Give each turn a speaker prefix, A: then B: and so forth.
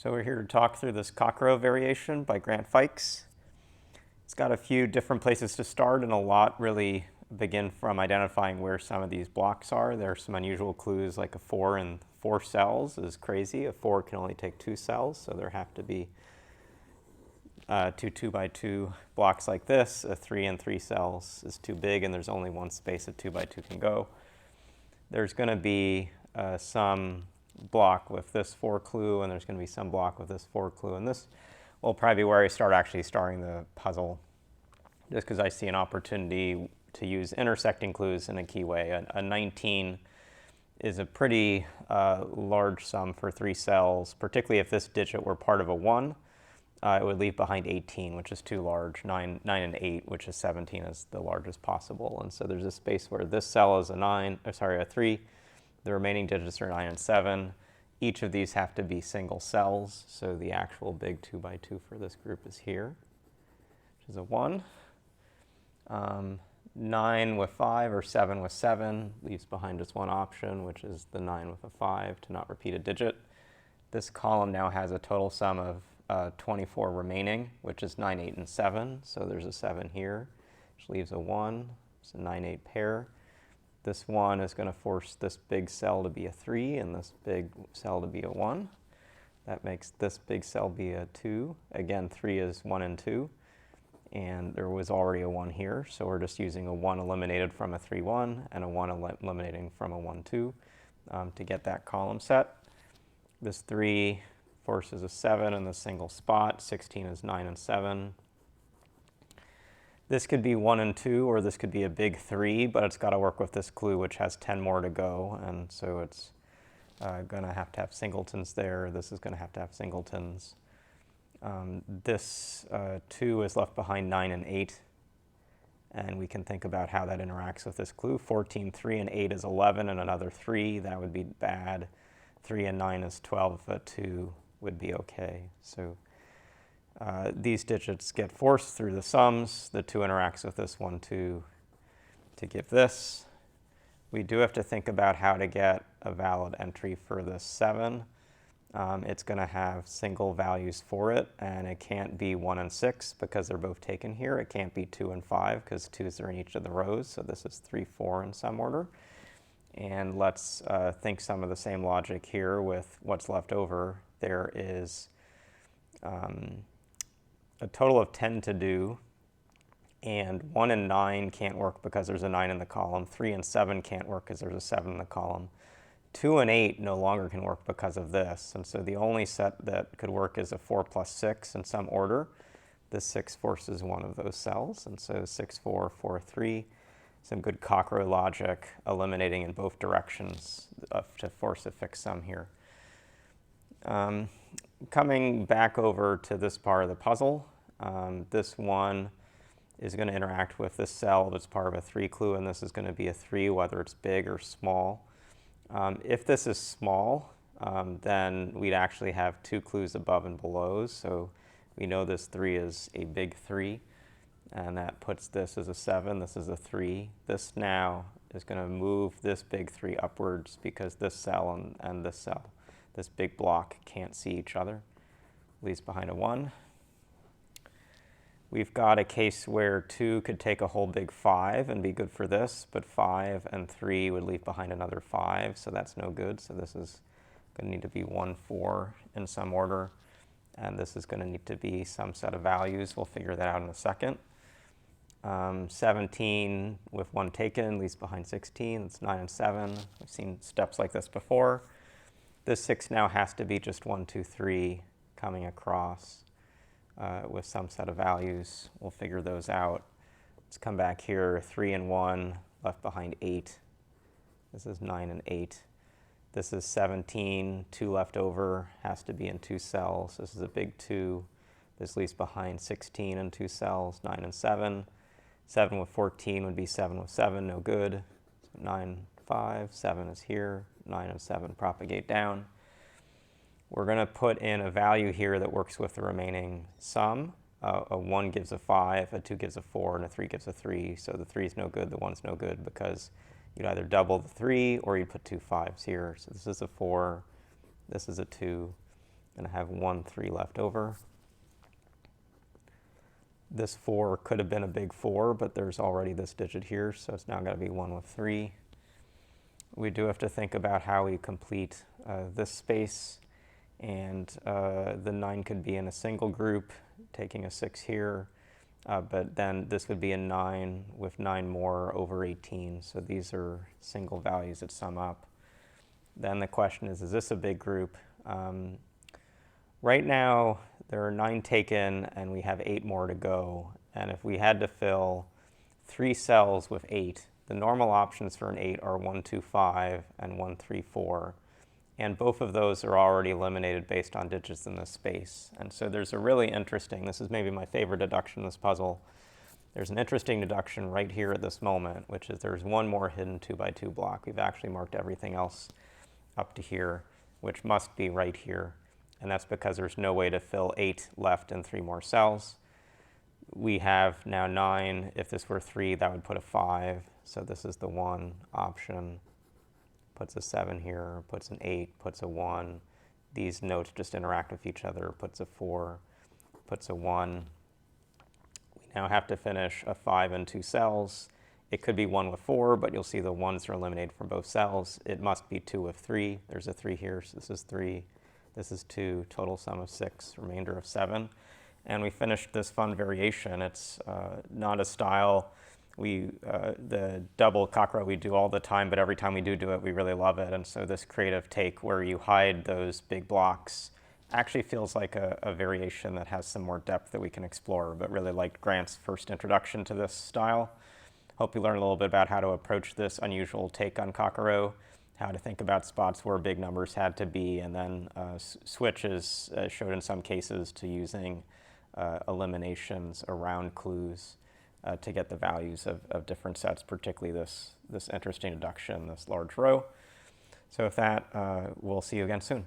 A: So we're here to talk through this Kakuro variation by Fikes. It's got a few different places to start, and a lot really begin from identifying where some of these blocks are. There are some unusual clues, like a 4 in 4 cells is crazy. A 4 can only take 2 cells, so there have to be two 2x2 blocks like this. A 3 in 3 cells is too big, and there's only one space a 2x2 can go. There's going to be some block with this 4 clue, and there's going to be some block with this 4 clue, and this will probably be where I start actually starting the puzzle, just because I see an opportunity to use intersecting clues in a key way. A 19 is a pretty large sum for 3 cells, particularly if this digit were part of a 1. It would leave behind 18, which is too large. 9 and 8, which is 17, is the largest possible. And so there's a space where this cell is a 3. The remaining digits are 9 and 7. Each of these have to be single cells, so the actual big 2x2 for this group is here, which is a 1. 9 with 5 or 7 with 7 leaves behind just one option, which is the 9 with a 5 to not repeat a digit. This column now has a total sum of 24 remaining, which is 9, 8, and 7. So there's a 7 here, which leaves a 1. It's a 9, 8 pair. This 1 is going to force this big cell to be a 3 and this big cell to be a 1. That makes this big cell be a 2. Again, 3 is 1 and 2. And there was already a 1 here, so we're just using a 1 eliminated from a 3, 1 and a 1 eliminating from a 1, 2 to get that column set. This 3 forces a 7 in the single spot. 16 is 9 and 7. This could be 1 and 2, or this could be a big 3, but it's got to work with this clue, which has 10 more to go, and so it's going to have singletons there. This is going to have singletons. This 2 is left behind 9 and 8, and we can think about how that interacts with this clue. 14, 3, and 8 is 11, and another 3. That would be bad. 3 and 9 is 12. A 2 would be okay. So these digits get forced through the sums. The 2 interacts with this 1, 2 to give this. We do have to think about how to get a valid entry for this 7. It's going to have single values for it, and it can't be 1 and 6 because they're both taken here. It can't be 2 and 5 because 2s are in each of the rows, so this is 3, 4 in some order. And let's think some of the same logic here with what's left over. There is a total of 10 to do, and 1 and 9 can't work because there's a 9 in the column. 3 and 7 can't work because there's a 7 in the column. 2 and 8 no longer can work because of this, and so the only set that could work is a 4 plus 6 in some order. This 6 forces one of those cells, and so 6, 4, 4, 3. Some good Kakuro logic eliminating in both directions to force a fixed sum here. Coming back over to this part of the puzzle, this 1 is going to interact with this cell that's part of a 3 clue, and this is going to be a 3, whether it's big or small. If this is small, then we'd actually have 2 clues above and below, so we know this 3 is a big 3, and that puts this as a 7, this is a 3. This now is going to move this big 3 upwards because this cell and this cell, this big block, can't see each other. Leaves behind a 1. We've got a case where 2 could take a whole big 5 and be good for this, but 5 and 3 would leave behind another 5, so that's no good. So this is going to need to be 1, 4 in some order, and this is going to need to be some set of values. We'll figure that out in a second. 17 with 1 taken leaves behind 16. It's 9 and 7. We've seen steps like this before. This 6 now has to be just 1, 2, 3 coming across with some set of values. We'll figure those out. Let's come back here. 3 and 1 left behind 8. This is 9 and 8. This is 17. 2 left over, has to be in 2 cells. This is a big 2. This leaves behind 16 in 2 cells. 9 and 7. 7 with 14 would be 7 with 7, no good. So 9, 5, 7 is here. 9 and 7 propagate down. We're going to put in a value here that works with the remaining sum. A 1 gives a 5, a 2 gives a 4, and a 3 gives a 3. So the 3 is no good, the 1's no good, because you'd either double the 3 or you put 2 5s here. So this is a 4, this is a 2, and I have 1, 3 left over. This 4 could have been a big 4, but there's already this digit here, so it's now got to be 1 with 3. We do have to think about how we complete this space, and the 9 could be in a single group, taking a 6 here, but then this would be a 9 with 9 more over 18, so these are single values that sum up. Then the question is this a big group? Right now, there are 9 taken, and we have 8 more to go. And if we had to fill 3 cells with 8, the normal options for an 8 are 1, 2, 5 and 1, 3, 4. And both of those are already eliminated based on digits in this space. And so there's a really interesting, this is maybe my favorite deduction in this puzzle. There's an interesting deduction right here at this moment, which is there's one more hidden 2 by 2 block. We've actually marked everything else up to here, which must be right here. And that's because there's no way to fill 8 left in 3 more cells. We have now 9. If this were 3, that would put a 5. So this is the 1 option. Puts a 7 here, puts an 8, puts a 1. These notes just interact with each other, puts a 4, puts a 1. We now have to finish a 5 in 2 cells. It could be 1 with 4, but you'll see the 1s are eliminated from both cells. It must be 2 with 3. There's a 3 here, so this is 3. This is 2, total sum of 6, remainder of 7. And we finished this fun variation. It's not a style. The double Kakuro we do all the time, but every time we do it, we really love it. And so this creative take where you hide those big blocks actually feels like a variation that has some more depth that we can explore, but really liked Grant's first introduction to this style. Hope you learned a little bit about how to approach this unusual take on Kakuro, how to think about spots where big numbers had to be, and then switches showed in some cases to using eliminations around clues to get the values of different sets, particularly this interesting deduction, this large row. So with that, we'll see you again soon.